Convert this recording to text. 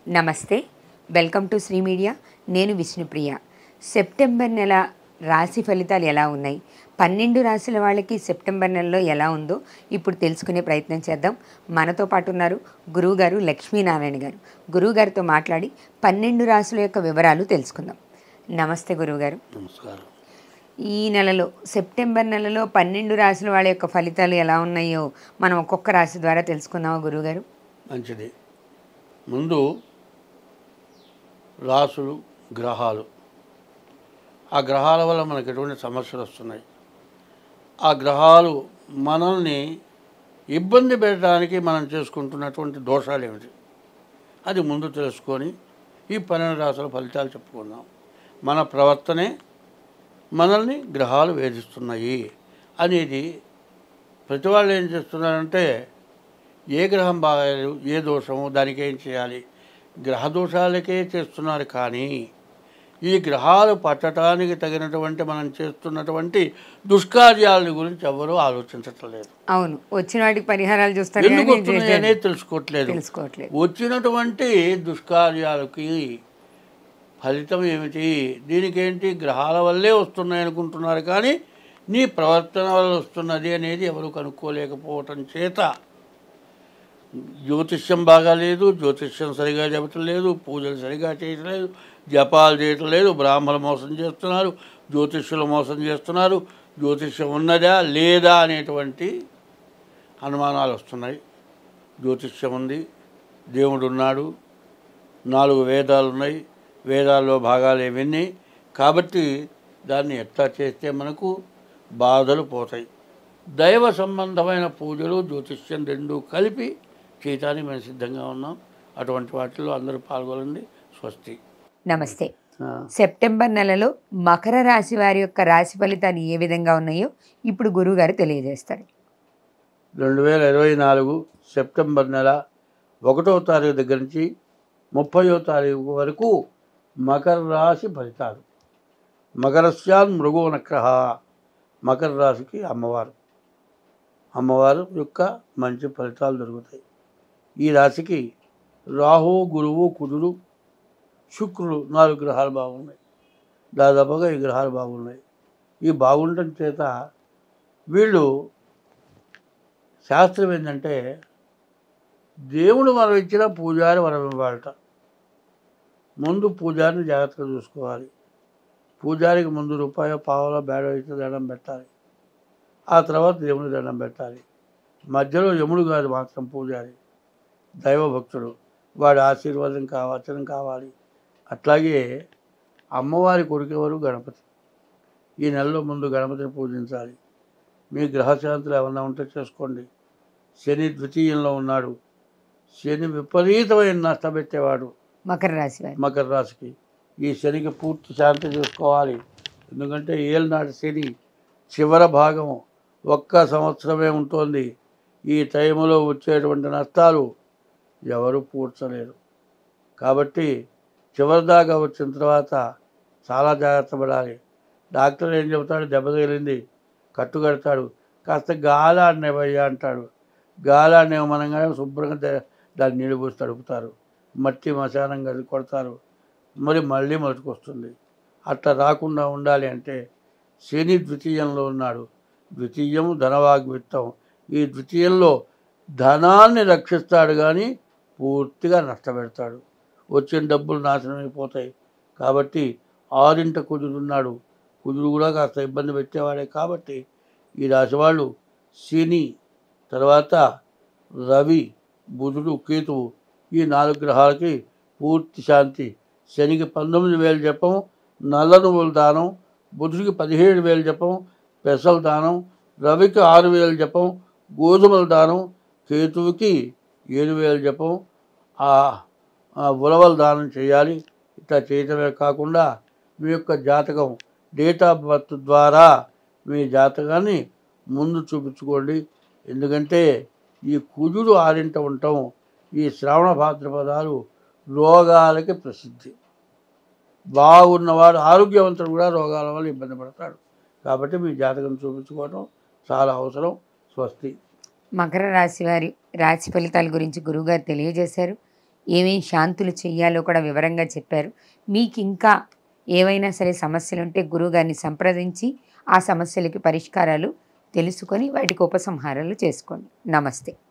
నమస్తే, welcome to Shri media. నేను Vishnupriya. September నెల రాశి ఫలితాలు ఎలా ఉన్నాయి, 12 రాశుల వాళ్ళకి సెప్టెంబర్ నెలలో ఎలా ఉందో ఇప్పుడు తెలుసుకునే ప్రయత్నం చేద్దాం. మనతో పాటు ఉన్నారు గురువుగారు లక్ష్మీనారాయణ గారు. గురువుగారితో మాట్లాడి 12 రాశుల యొక్క వివరాలు తెలుసుకుందాం. నమస్తే గురువుగారు. నమస్కారం. ఈ నెలలో సెప్టెంబర్ నెలలో 12 రాశుల వాళ్ళ యొక్క ఫలితాలు ఎలా ఉన్నాయో మనం ఒక్కొక్క రాశి ద్వారా తెలుసుకుందామా గురువుగారు? మంచిది. ముందు రాసులు, గ్రహాలు. ఆ గ్రహాల వల్ల మనకు ఎటువంటి సమస్యలు వస్తున్నాయి, ఆ గ్రహాలు మనల్ని ఇబ్బంది పెట్టడానికి మనం చేసుకుంటున్నటువంటి దోషాలు ఏమిటి, అది ముందు తెలుసుకొని ఈ 12 రాసుల ఫలితాలు చెప్పుకుందాం. మన ప్రవర్తనే మనల్ని గ్రహాలు వేధిస్తున్నాయి అనేది ప్రతి వాళ్ళు ఏం చేస్తున్నారంటే, ఏ గ్రహం బాగాలేదు, ఏ దోషము, దానికి ఏం చేయాలి, గ్రహ దోషాలకే చేస్తున్నారు. కానీ ఈ గ్రహాలు పట్టడానికి తగినటువంటి మనం చేస్తున్నటువంటి దుష్కార్యాల గురించి ఎవరూ ఆలోచించట్లేదు. అవును, వచ్చిన వాటికి పరిహారాలు చూస్తారు, ఎందుకు వస్తున్నాయి అనేది తెలుసుకోవట్లేదు. వచ్చినటువంటి దుష్కార్యాలకి ఫలితం ఏమిటి, దీనికేంటి, గ్రహాల వల్లే వస్తున్నాయి అనుకుంటున్నారు. కానీ నీ ప్రవర్తన వల్ల వస్తున్నది అనేది ఎవరు కనుక్కోలేకపోవటం చేత జ్యోతిష్యం బాగాలేదు, జ్యోతిష్యం సరిగా చెప్పటం లేదు, పూజలు సరిగా చేయట్లేదు, జపాలు చేయటం లేదు, బ్రాహ్మణులు మోసం చేస్తున్నారు, జ్యోతిష్యులు మోసం చేస్తున్నారు, జ్యోతిష్యం ఉన్నదా లేదా అనేటువంటి అనుమానాలు వస్తున్నాయి. జ్యోతిష్యం ఉంది, దేవుడు ఉన్నాడు, 4 వేదాలు ఉన్నాయి, వేదాల్లో భాగాలు ఇవన్నీ. కాబట్టి దాన్ని ఎట్లా చేస్తే మనకు బాధలు పోతాయి. దైవ సంబంధమైన పూజలు, జ్యోతిష్యం రెండూ కలిపి చేయటానికి మేము సిద్ధంగా ఉన్నాం. అటువంటి వాటిలో అందరూ పాల్గొనండి. స్వస్తి. నమస్తే. సెప్టెంబర్ నెలలో మకర రాశి వారి యొక్క రాశి ఫలితాలు ఏ విధంగా ఉన్నాయో ఇప్పుడు గురువుగారు తెలియజేస్తారు. 2024 సెప్టెంబర్ నెల 1వ తారీఖు దగ్గర నుంచి 30వ తారీఖు వరకు మకర రాశి ఫలితాలు. మకరస్యాన్ మృగో నక్రః. మకర రాశికి అమ్మవారు యొక్క మంచి ఫలితాలు దొరుకుతాయి. ఈ రాశికి రాహు, గురువు, కుజుడు, శుక్రుడు 4 గ్రహాలు బాగున్నాయి. దాదాపుగా ఈ గ్రహాలు బాగున్నాయి. ఈ బాగుండటం చేత వీళ్ళు శాస్త్రం ఏంటంటే, దేవుడు మనం ఇచ్చిన పూజారి మనం ఇవ్వాలట. ముందు పూజారిని జాగ్రత్తగా చూసుకోవాలి. పూజారికి ముందు రూపాయో పావలో బేడో ఇచ్చి దండం పెట్టాలి. ఆ తర్వాత దేవుని దండం పెట్టాలి. మధ్యలో యముడు కాదు మాత్రం పూజారి, దైవభక్తుడు, వాడి ఆశీర్వాదం వచనం కావాలి. అట్లాగే అమ్మవారి కొడుకెవరు, గణపతి. ఈ నెలలో ముందు గణపతిని పూజించాలి. మీ గ్రహశాంతులు ఏమన్నా ఉంటే చేసుకోండి. శని ద్వితీయంలో ఉన్నాడు. శని విపరీతమైన నష్టపెట్టేవాడు మకర రాశికి. ఈ శనికి పూర్తి శాంతి చేసుకోవాలి. ఎందుకంటే ఏళ్ళనాటి శని చివరి భాగం 1 సంవత్సరమే ఉంటుంది. ఈ టైంలో వచ్చేటువంటి నష్టాలు ఎవరు పూడ్చలేరు. కాబట్టి చివరిదాకా వచ్చిన తర్వాత చాలా జాగ్రత్త పడాలి. డాక్టర్ ఏం చెబుతాడు, దెబ్బ తగిలింది, కట్టుకడతాడు, కాస్త గాలాడినవయ్యా అంటాడు. గాలాడిన మనంగానే శుభ్రంగా దాన్ని నీళ్ళు పోసి తడుపుతారు, మట్టి మశానం కలిసి కొడతారు, మళ్ళీ మొదటికొస్తుంది. అట్లా రాకుండా ఉండాలి అంటే శని ద్వితీయంలో ఉన్నాడు. ద్వితీయం ధనవాగ్విత్తం. ఈ ద్వితీయంలో ధనాన్ని రక్షిస్తాడు, కానీ పూర్తిగా నష్టపెడతాడు. వచ్చిన డబ్బులు నాశనం అయిపోతాయి. కాబట్టి 6ఇంట కుజుడున్నాడు. కుజుడు కూడా కాస్త ఇబ్బంది పెట్టేవాడే. కాబట్టి ఈ రాశి వాళ్ళు శని తర్వాత రవి, బుధుడు, కేతువు, ఈ 4 గ్రహాలకి పూర్తి శాంతి. శనికి 19,000 జపం, నల్ల నువ్వుల దానం, బుధుడికి 17,000 జపం, పెసల దానం, రవికి 6,000 జపం, గోధుమల దానం, కేతువుకి 7,000 జపం, ఉలవల దానం చేయాలి. ఇట్లా చేయటమే కాకుండా మీ యొక్క జాతకం, డేట్ ఆఫ్ బర్త్ ద్వారా మీ జాతకాన్ని ముందు చూపించుకోండి. ఎందుకంటే ఈ కుజుడు 6ఇంట ఉండటం, ఈ శ్రావణ భాద్రపదాలు రోగాలకి ప్రసిద్ధి. బాగున్నవాడు, ఆరోగ్యవంతుడు కూడా రోగాల వల్ల ఇబ్బంది పడతాడు. కాబట్టి మీ జాతకం చూపించుకోవడం చాలా అవసరం. స్వస్తి. మకర రాశి వారి రాశి ఫలితాల గురించి గురువుగారు తెలియజేశారు. ఏమేం శాంతులు చేయాలో కూడా వివరంగా చెప్పారు. మీకు ఇంకా ఏవైనా సరే సమస్యలు ఉంటే గురువుగారిని సంప్రదించి ఆ సమస్యలకి పరిష్కారాలు తెలుసుకొని వాటికి ఉపసంహారాలు చేసుకోండి. నమస్తే.